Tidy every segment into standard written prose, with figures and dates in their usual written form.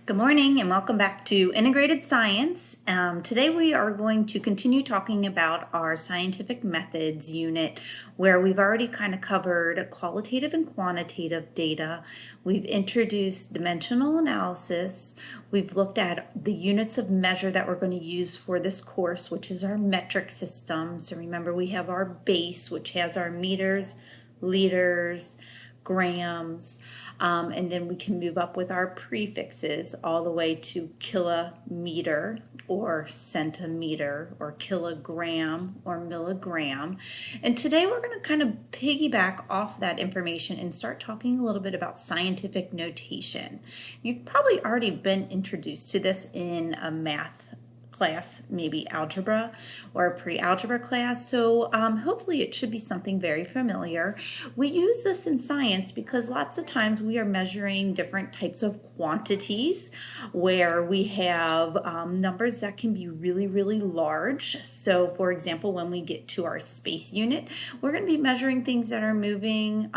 Good morning and welcome back to Integrated Science. Today we are going to continue talking about our scientific methods unit where we've already kind of covered qualitative and quantitative data. We've introduced dimensional analysis. We've looked at the units of measure that we're going to use for this course, which is our metric system. So remember we have our base, which has our meters, liters, grams, and then we can move up with our prefixes all the way to kilometer or centimeter or kilogram or milligram. And today we're going to kind of piggyback off that information and start talking a little bit about scientific notation. You've probably already been introduced to this in a math class, maybe algebra or a pre-algebra class. So hopefully it should be something very familiar. We use this in science because lots of times we are measuring different types of quantities where we have numbers that can be really, really large. So for example, when we get to our space unit, we're going to be measuring things that are moving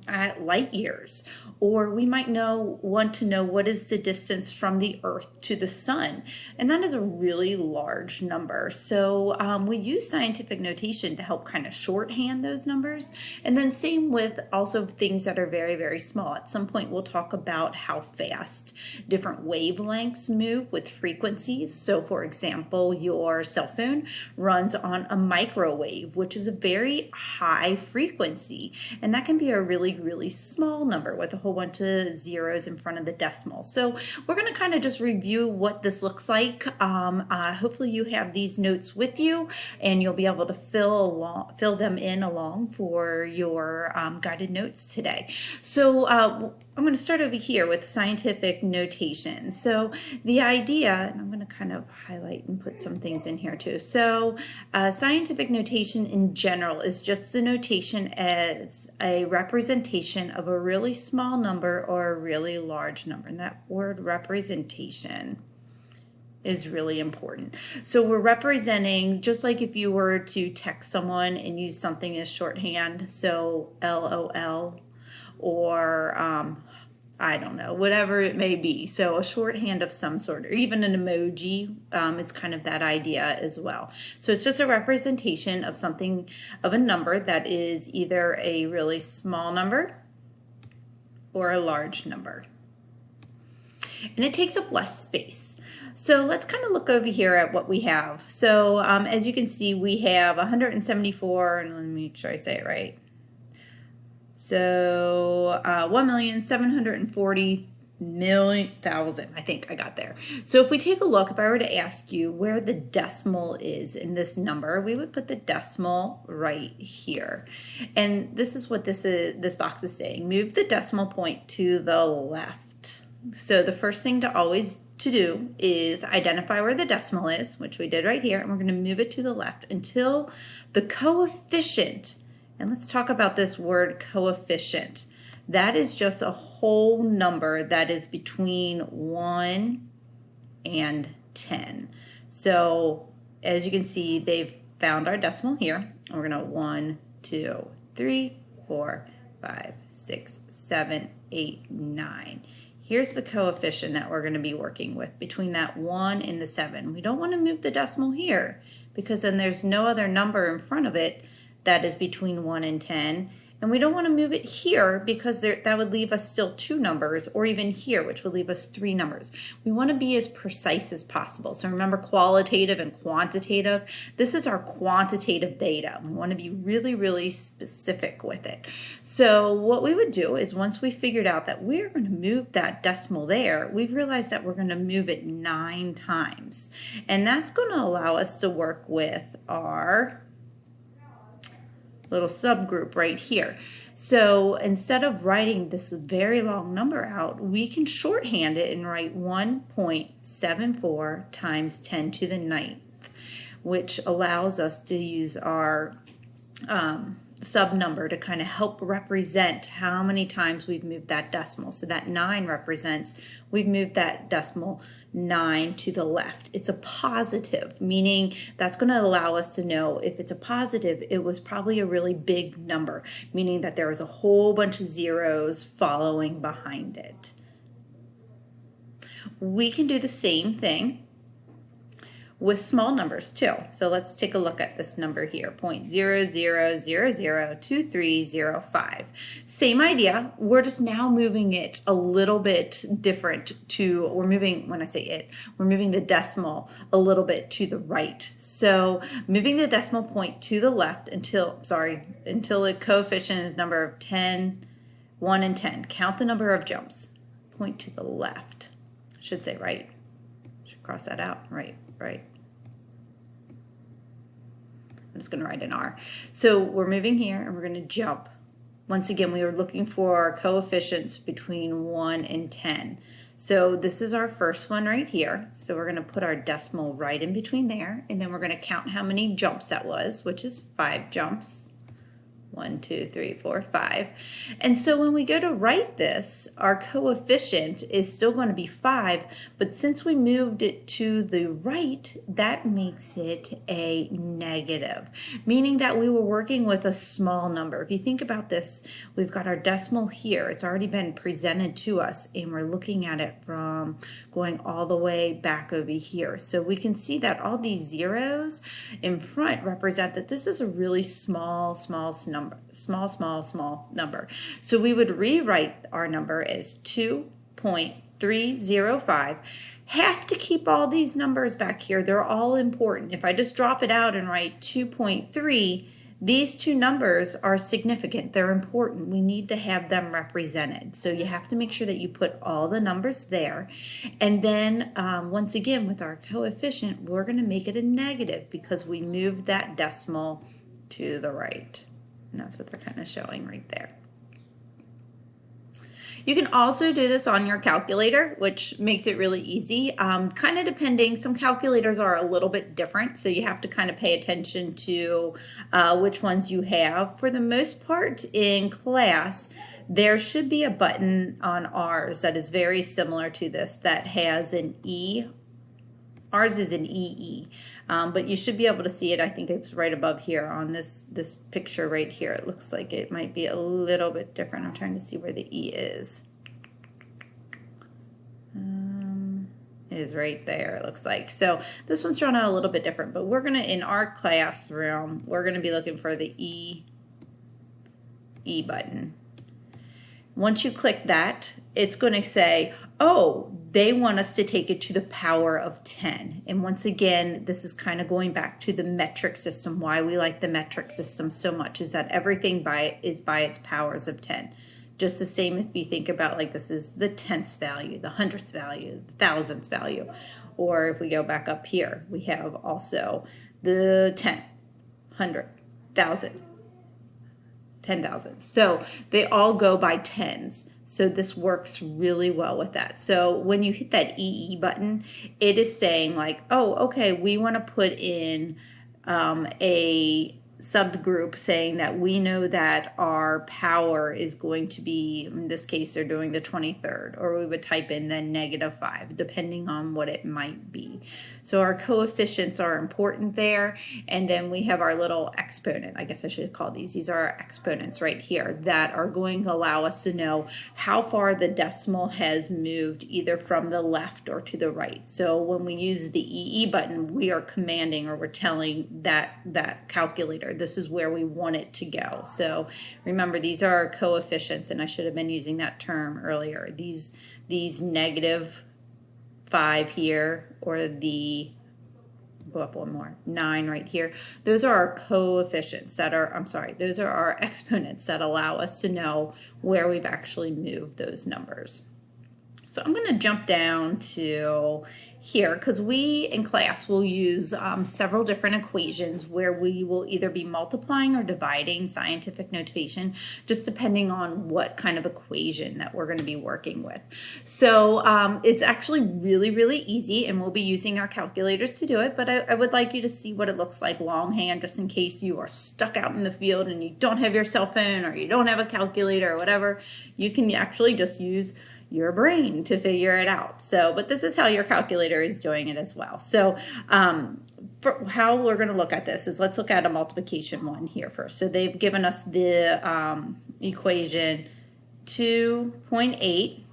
at light years. Or we might want to know what is the distance from the Earth to the Sun. And that is a really large number. So we use scientific notation to help kind of shorthand those numbers. And then same with also things that are very, very small. At some point we'll talk about how fast different wavelengths move with frequencies. So for example, your cell phone runs on a microwave, which is a very high frequency. And that can be a really, really small number with a whole bunch of zeros in front of the decimal. So we're going to kind of just review what this looks like. Hopefully you have these notes with you and you'll be able to fill them in along for your guided notes today. So I'm going to start over here with scientific notation. So the idea, and I'm going to kind of highlight and put some things in here too. So scientific notation in general is just the notation as a representation of a really small number or a really large number. And that word representation is really important. So we're representing, just like if you were to text someone and use something as shorthand, so LOL or I don't know, whatever it may be. So a shorthand of some sort, or even an emoji, it's kind of that idea as well. So it's just a representation of something, of a number that is either a really small number or a large number. And it takes up less space. So let's kind of look over here at what we have. So as you can see, we have 174, and let me make sure I say it right. So 1,740,000,000, I think I got there. So if we take a look, if I were to ask you where the decimal is in this number, we would put the decimal right here. And this is what this box is saying. Move the decimal point to the left. So the first thing to do is identify where the decimal is, which we did right here, and we're going to move it to the left until the coefficient, and let's talk about this word coefficient. That is just a whole number that is between 1 and 10. So as you can see, they've found our decimal here. And we're going to 1, 2, 3, 4, 5, 6, 7, 8, 9. Here's the coefficient that we're going to be working with between that 1 and the 7. We don't want to move the decimal here because then there's no other number in front of it that is between 1 and 10. And we don't want to move it here because that would leave us still 2 numbers, or even here, which would leave us 3 numbers. We want to be as precise as possible. So remember qualitative and quantitative. This is our quantitative data. We want to be really, really specific with it. So what we would do is once we figured out that we're going to move that decimal there, we've realized that we're going to move it 9 times. And that's going to allow us to work with our little subgroup right here. So instead of writing this very long number out, we can shorthand it and write 1.74 times 10 to the 9th, which allows us to use our sub number to kind of help represent how many times we've moved that decimal. So that 9 represents we've moved that decimal 9 to the left. It's a positive, meaning that's going to allow us to know if it's a positive, it was probably a really big number, meaning that there was a whole bunch of zeros following behind it. We can do the same thing with small numbers too. So let's take a look at this number here, 0.00002305. Same idea, we're just now moving it a little bit different to, we're moving, when I say it, we're moving the decimal a little bit to the right. So moving the decimal point to the left until the coefficient is number of 10, 1 and 10. Count the number of jumps. Point to the left. I should say right. Should cross that out. Right. I'm just going to write an R. So we're moving here and we're going to jump. Once again, we are looking for our coefficients between 1 and 10. So this is our first one right here. So we're going to put our decimal right in between there, and then we're going to count how many jumps that was, which is 5 jumps. 1, 2, 3, 4, 5. And so when we go to write this, our coefficient is still going to be 5, but since we moved it to the right, that makes it a negative, meaning that we were working with a small number. If you think about this, we've got our decimal here. It's already been presented to us, and we're looking at it from going all the way back over here. So we can see that all these zeros in front represent that this is a really small number. So we would rewrite our number as 2.305. Have to keep all these numbers back here. They're all important. If I just drop it out and write 2.3, these two numbers are significant. They're important. We need to have them represented. So you have to make sure that you put all the numbers there. And then once again, with our coefficient, we're going to make it a negative because we moved that decimal to the right. And that's what they're kind of showing right there. You can also do this on your calculator, which makes it really easy. Kind of depending, some calculators are a little bit different, so you have to kind of pay attention to which ones you have. For the most part in class, there should be a button on ours that is very similar to this that has an E. Ours is an EE, but you should be able to see it. I think it's right above here on this picture right here. It looks like it might be a little bit different. I'm trying to see where the E is. It is right there, it looks like. So this one's drawn out a little bit different, but we're gonna, in our classroom, we're gonna be looking for the E button. Once you click that, it's going to say, oh, they want us to take it to the power of 10. And once again, this is kind of going back to the metric system. Why we like the metric system so much is that everything is by its powers of 10. Just the same if you think about, like, this is the tenths value, the hundredths value, the thousandths value. Or if we go back up here, we have also the 10, 100, 1,000. 10,000. So they all go by tens. So this works really well with that. So when you hit that EE button, it is saying like, oh, okay, we want to put in a subgroup saying that we know that our power is going to be, in this case, they're doing the 23rd, or we would type in then -5, depending on what it might be. So our coefficients are important there. And then we have our little exponent. I guess I should call these. These are our exponents right here that are going to allow us to know how far the decimal has moved either from the left or to the right. So when we use the EE button, we are commanding, or we're telling that calculator, this is where we want it to go. So remember, these are our coefficients, and I should have been using that term earlier. These -5 here, or the, go up one more, 9 right here. Those are our coefficients that are, those are our exponents that allow us to know where we've actually moved those numbers. So I'm going to jump down to here because we in class will use several different equations where we will either be multiplying or dividing scientific notation, just depending on what kind of equation that we're going to be working with. So it's actually really, really easy, and we'll be using our calculators to do it, but I would like you to see what it looks like longhand, just in case you are stuck out in the field and you don't have your cell phone or you don't have a calculator or whatever. You can actually just use your brain to figure it out. So, but this is how your calculator is doing it as well. So for how we're going to look at this is, let's look at a multiplication one here first. So they've given us the equation 2.8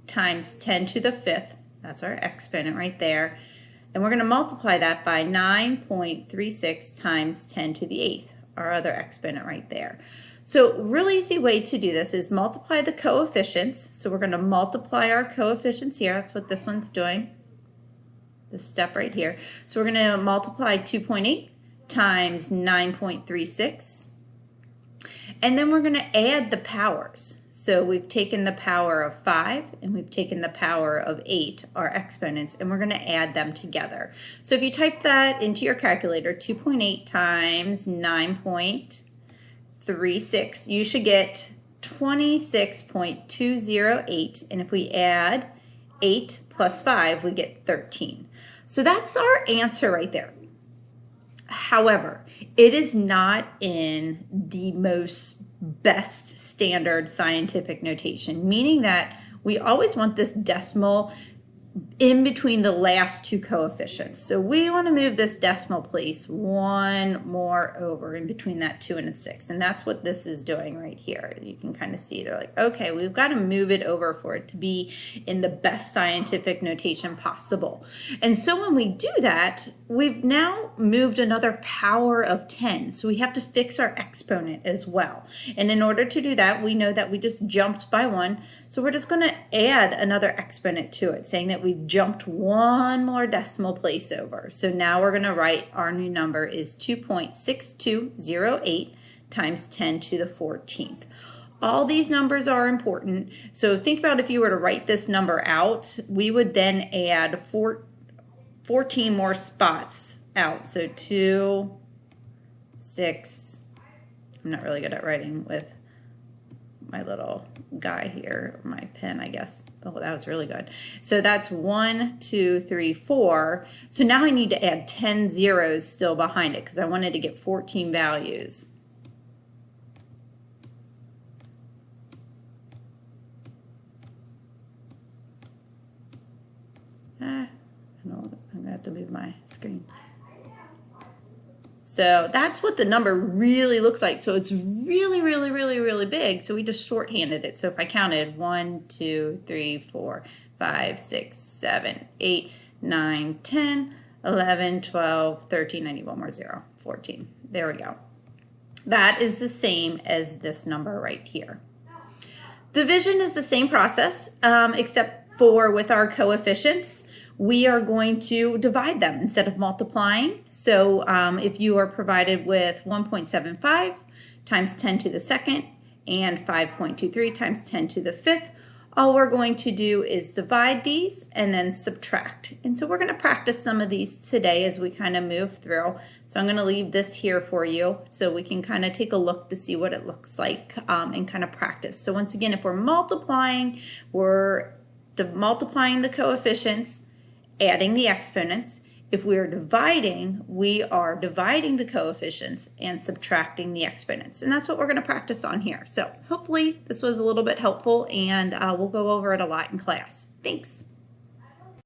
times 10 to the 5th. That's our exponent right there. And we're going to multiply that by 9.36 times 10 to the 8th, our other exponent right there. So really easy way to do this is multiply the coefficients. So we're going to multiply our coefficients here. That's what this one's doing, this step right here. So we're going to multiply 2.8 times 9.36. And then we're going to add the powers. So we've taken the power of 5 and we've taken the power of 8, our exponents, and we're going to add them together. So if you type that into your calculator, 2.8 times 9.36, you should get 26.208. And if we add 8 plus 5, we get 13. So that's our answer right there. However, it is not in the best standard scientific notation, meaning that we always want this decimal in between the last two coefficients. So we want to move this decimal place one more over in between that 2 and a 6. And that's what this is doing right here. You can kind of see they're like, okay, we've got to move it over for it to be in the best scientific notation possible. And so when we do that, we've now moved another power of 10. So we have to fix our exponent as well. And in order to do that, we know that we just jumped by 1. So we're just going to add another exponent to it, saying that we've jumped one more decimal place over. So now we're going to write our new number is 2.6208 times 10 to the 14th. All these numbers are important. So think about if you were to write this number out, we would then add 14 more spots out. So 2, 6, I'm not really good at writing with my little guy here, my pen, I guess. Oh, that was really good. So that's 1, 2, 3, 4. So now I need to add 10 zeros still behind it because I wanted to get 14 values. I'm gonna have to move my screen. So that's what the number really looks like. So it's really, really, really, really big. So we just shorthanded it. So if I counted 1, 2, 3, 4, 5, 6, 7, 8, 9, 10, 11, 12, 13, I need one more 0, 14. There we go. That is the same as this number right here. Division is the same process, except for with our coefficients, we are going to divide them instead of multiplying. So if you are provided with 1.75 times 10 to the 2nd and 5.23 times 10 to the 5th, all we're going to do is divide these and then subtract. And so we're going to practice some of these today as we kind of move through. So I'm going to leave this here for you so we can kind of take a look to see what it looks like and kind of practice. So once again, if we're multiplying the coefficients, adding the exponents. If we are dividing, we are dividing the coefficients and subtracting the exponents. And that's what we're going to practice on here. So hopefully this was a little bit helpful, and we'll go over it a lot in class. Thanks.